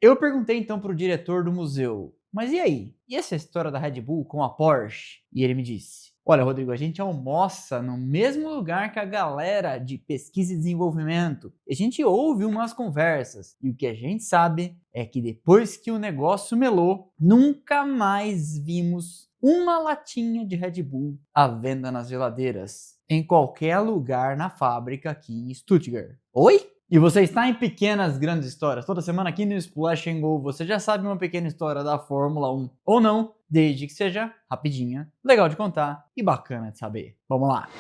Eu perguntei então para o diretor do museu, mas e aí? E essa história da Red Bull com a Porsche? E ele me disse: olha, Rodrigo, a gente almoça no mesmo lugar que a galera de pesquisa e desenvolvimento. A gente ouve umas conversas e o que a gente sabe é que depois que o negócio melou, nunca mais vimos uma latinha de Red Bull à venda nas geladeiras em qualquer lugar na fábrica aqui em Stuttgart. Oi? E você está em Pequenas Grandes Histórias. Toda semana aqui no Splash and Go você já sabe uma pequena história da Fórmula 1 ou não, desde que seja rapidinha, legal de contar e bacana de saber. Vamos lá! –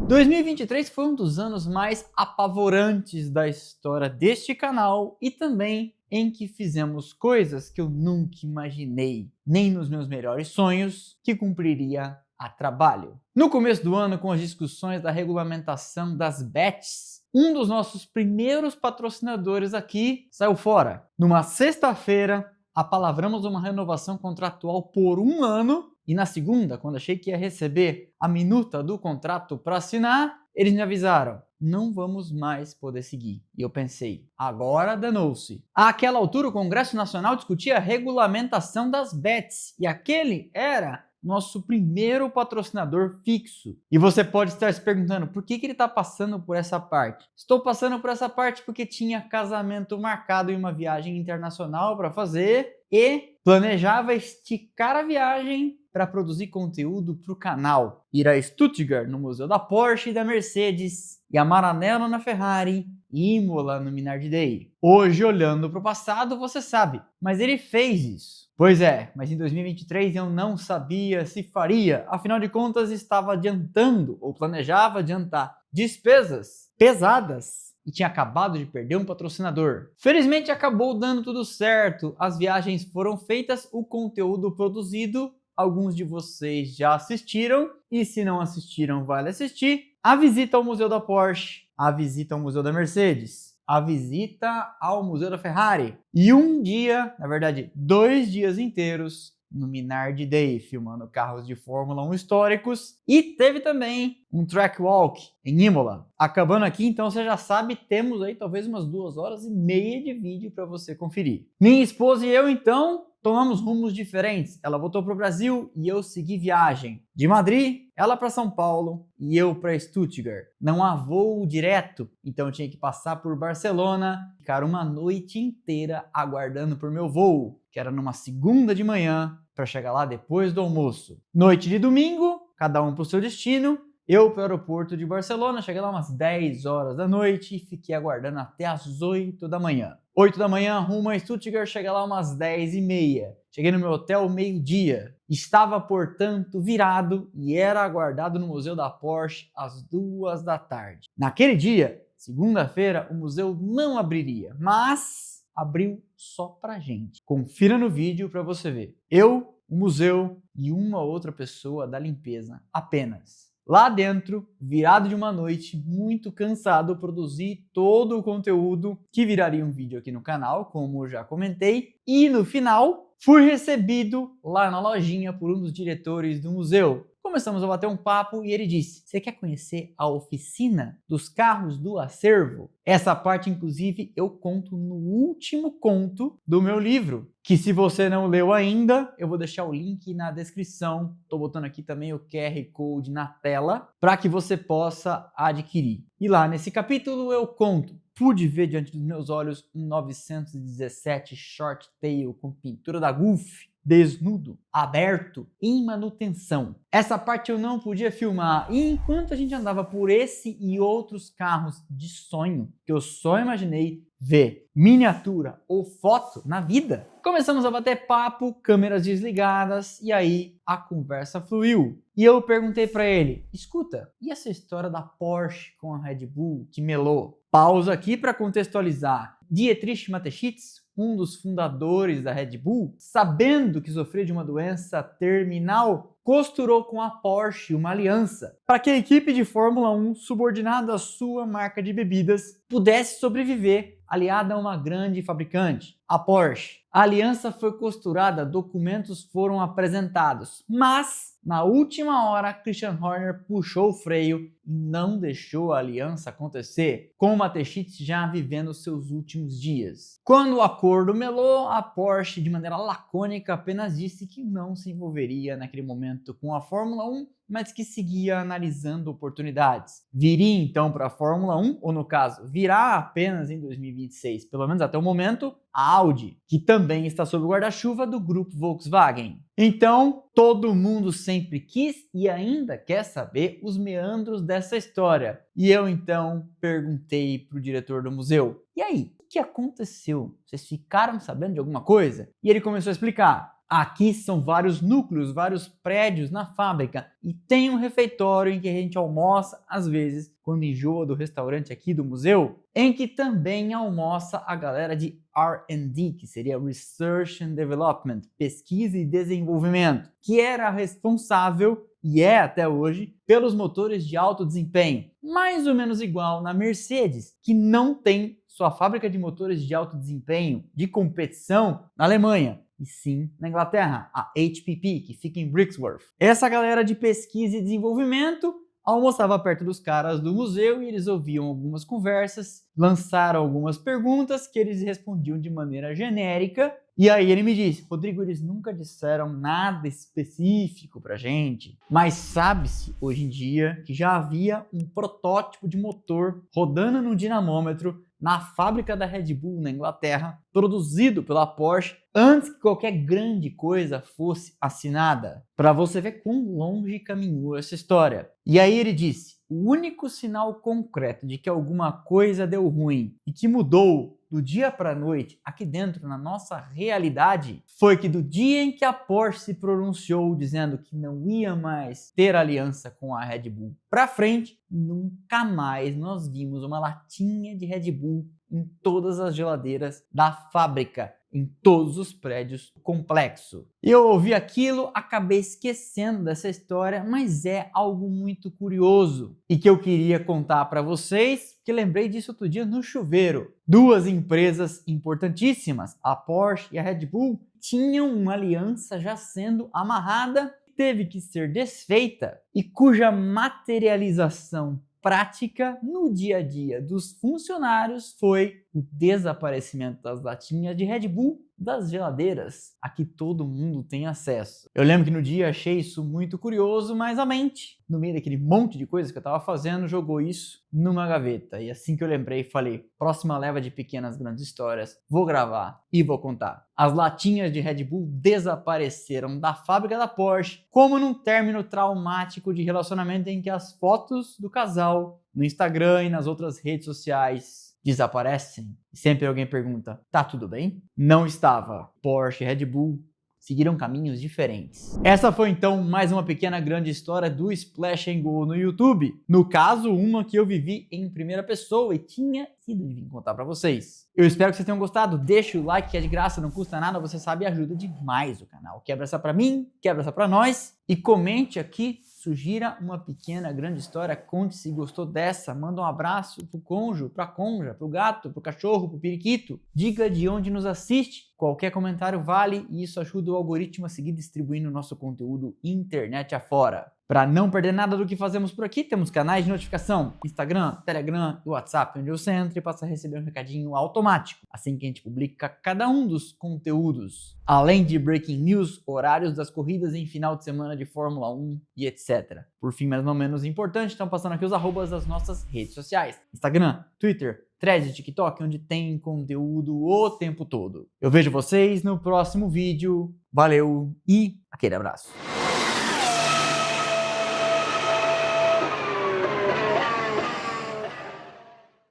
2023 foi um dos anos mais apavorantes da história deste canal e também em que fizemos coisas que eu nunca imaginei, nem nos meus melhores sonhos, que cumpriria a trabalho. No começo do ano, com as discussões da regulamentação das bets, um dos nossos primeiros patrocinadores aqui saiu fora. Numa sexta-feira, apalavramos uma renovação contratual por um ano e na segunda, quando achei que ia receber a minuta do contrato para assinar, eles me avisaram: não vamos mais poder seguir. E eu pensei, agora danou-se. Àquela altura, o Congresso Nacional discutia a regulamentação das bets e aquele era nosso primeiro patrocinador fixo. E você pode estar se perguntando, por que ele está passando por essa parte? Estou passando por essa parte porque tinha casamento marcado e uma viagem internacional para fazer e planejava esticar a viagem para produzir conteúdo para o canal. Ir a Stuttgart no Museu da Porsche e da Mercedes, e a Maranello na Ferrari e Imola no Minardi Day. Hoje, olhando para o passado, você sabe, mas ele fez isso. Pois é, mas em 2023 eu não sabia se faria, afinal de contas estava adiantando ou planejava adiantar despesas pesadas e tinha acabado de perder um patrocinador. Felizmente acabou dando tudo certo, as viagens foram feitas, o conteúdo produzido, alguns de vocês já assistiram e se não assistiram vale assistir, a visita ao Museu da Porsche, a visita ao Museu da Mercedes, a visita ao Museu da Ferrari e um dia, na verdade 2 dias inteiros no Minardi Day, filmando carros de Fórmula 1 históricos e teve também um track walk em Imola. Acabando aqui, então você já sabe, temos aí talvez umas 2h30 de vídeo para você conferir. Minha esposa e eu então tomamos rumos diferentes. Ela voltou para o Brasil e eu segui viagem. De Madrid, ela para São Paulo e eu para Stuttgart. Não há voo direto, então eu tinha que passar por Barcelona, ficar uma noite inteira aguardando por meu voo, que era numa segunda de manhã, para chegar lá depois do almoço. Noite de domingo, cada um para o seu destino. Eu para o aeroporto de Barcelona, cheguei lá umas 10 horas da noite e fiquei aguardando até as 8 da manhã. 8 da manhã, rumo a Stuttgart, cheguei lá umas 10h30. Cheguei no meu hotel meio-dia. Estava, portanto, virado e era aguardado no Museu da Porsche às 2 da tarde. Naquele dia, segunda-feira, o museu não abriria, mas abriu só pra gente. Confira no vídeo para você ver. Eu, o museu e uma outra pessoa da limpeza apenas. Lá dentro, virado de uma noite, muito cansado, produzi todo o conteúdo que viraria um vídeo aqui no canal, como já comentei, e no final fui recebido lá na lojinha por um dos diretores do museu. Começamos a bater um papo e ele disse: você quer conhecer a oficina dos carros do acervo? Essa parte, inclusive, eu conto no último conto do meu livro, que se você não leu ainda, eu vou deixar o link na descrição. Estou botando aqui também o QR Code na tela para que você possa adquirir. E lá nesse capítulo eu conto: pude ver diante dos meus olhos um 917 Short Tail com pintura da Gulf, desnudo, aberto, em manutenção. Essa parte eu não podia filmar e enquanto a gente andava por esse e outros carros de sonho que eu só imaginei ver miniatura ou foto na vida, começamos a bater papo, câmeras desligadas e aí a conversa fluiu. E eu perguntei para ele: escuta, e essa história da Porsche com a Red Bull que melou? Pausa aqui para contextualizar. Dietrich Mateschitz, um dos fundadores da Red Bull, sabendo que sofria de uma doença terminal, costurou com a Porsche uma aliança para que a equipe de Fórmula 1, subordinada à sua marca de bebidas, pudesse sobreviver aliada a uma grande fabricante, a Porsche. A aliança foi costurada, documentos foram apresentados, mas na última hora, Christian Horner puxou o freio e não deixou a aliança acontecer, com o Mateschitz já vivendo seus últimos dias. Quando o acordo melou, a Porsche, de maneira lacônica, apenas disse que não se envolveria naquele momento com a Fórmula 1, mas que seguia analisando oportunidades. Viria então para a Fórmula 1, ou no caso, virá apenas em 2026, pelo menos até o momento, a Audi, que também está sob o guarda-chuva do grupo Volkswagen. Então, todo mundo sempre quis e ainda quer saber os meandros dessa história. E eu então perguntei para o diretor do museu: e aí, o que aconteceu? Vocês ficaram sabendo de alguma coisa? E ele começou a explicar. Aqui são vários núcleos, vários prédios na fábrica e tem um refeitório em que a gente almoça, às vezes, quando enjoa do restaurante aqui do museu, em que também almoça a galera de R&D, que seria Research and Development, pesquisa e desenvolvimento, que era responsável, e é até hoje, pelos motores de alto desempenho, mais ou menos igual na Mercedes, que não tem sua fábrica de motores de alto desempenho de competição na Alemanha, e sim na Inglaterra, a HPP, que fica em Brixworth. Essa galera de pesquisa e desenvolvimento almoçava perto dos caras do museu e eles ouviam algumas conversas, lançaram algumas perguntas que eles respondiam de maneira genérica. E aí ele me disse: Rodrigo, eles nunca disseram nada específico pra gente, mas sabe-se hoje em dia que já havia um protótipo de motor rodando num dinamômetro na fábrica da Red Bull na Inglaterra, produzido pela Porsche, antes que qualquer grande coisa fosse assinada. Para você ver quão longe caminhou essa história. E aí ele disse: o único sinal concreto de que alguma coisa deu ruim e que mudou do dia para a noite aqui dentro na nossa realidade foi que do dia em que a Porsche se pronunciou dizendo que não ia mais ter aliança com a Red Bull para frente, nunca mais nós vimos uma latinha de Red Bull em todas as geladeiras da fábrica, em todos os prédios do complexo. Eu ouvi aquilo, acabei esquecendo dessa história, mas é algo muito curioso e que eu queria contar para vocês, que lembrei disso outro dia no chuveiro. Duas empresas importantíssimas, a Porsche e a Red Bull, tinham uma aliança já sendo amarrada, teve que ser desfeita e cuja materialização prática no dia a dia dos funcionários foi o desaparecimento das latinhas de Red Bull das geladeiras a que todo mundo tem acesso. Eu lembro que no dia achei isso muito curioso, mas a mente, no meio daquele monte de coisas que eu estava fazendo, jogou isso numa gaveta. E assim que eu lembrei, falei: próxima leva de pequenas grandes histórias, vou gravar e vou contar. As latinhas de Red Bull desapareceram da fábrica da Porsche, como num término traumático de relacionamento em que as fotos do casal no Instagram e nas outras redes sociais desaparecem. E sempre alguém pergunta: tá tudo bem? Não estava. Porsche e Red Bull seguiram caminhos diferentes. Essa foi então mais uma pequena grande história do Splash and Go no YouTube. No caso, uma que eu vivi em primeira pessoa e tinha sido de vir contar pra vocês. Eu espero que vocês tenham gostado. Deixa o like, que é de graça, não custa nada, você sabe, ajuda demais o canal. Quebra essa pra mim, quebra essa pra nós. E comente aqui, sugira uma pequena grande história, conte se gostou dessa, manda um abraço pro cônjuge, pra conja, pro gato, pro cachorro, pro periquito. Diga de onde nos assiste, qualquer comentário vale e isso ajuda o algoritmo a seguir distribuindo o nosso conteúdo internet afora. Para não perder nada do que fazemos por aqui, temos canais de notificação, Instagram, Telegram e WhatsApp, onde você entra e passa a receber um recadinho automático, assim que a gente publica cada um dos conteúdos. Além de breaking news, horários das corridas em final de semana de Fórmula 1 e etc. Por fim, mas não menos importante, estão passando aqui os arrobas das nossas redes sociais. Instagram, Twitter, Threads e TikTok, onde tem conteúdo o tempo todo. Eu vejo vocês no próximo vídeo. Valeu e aquele abraço.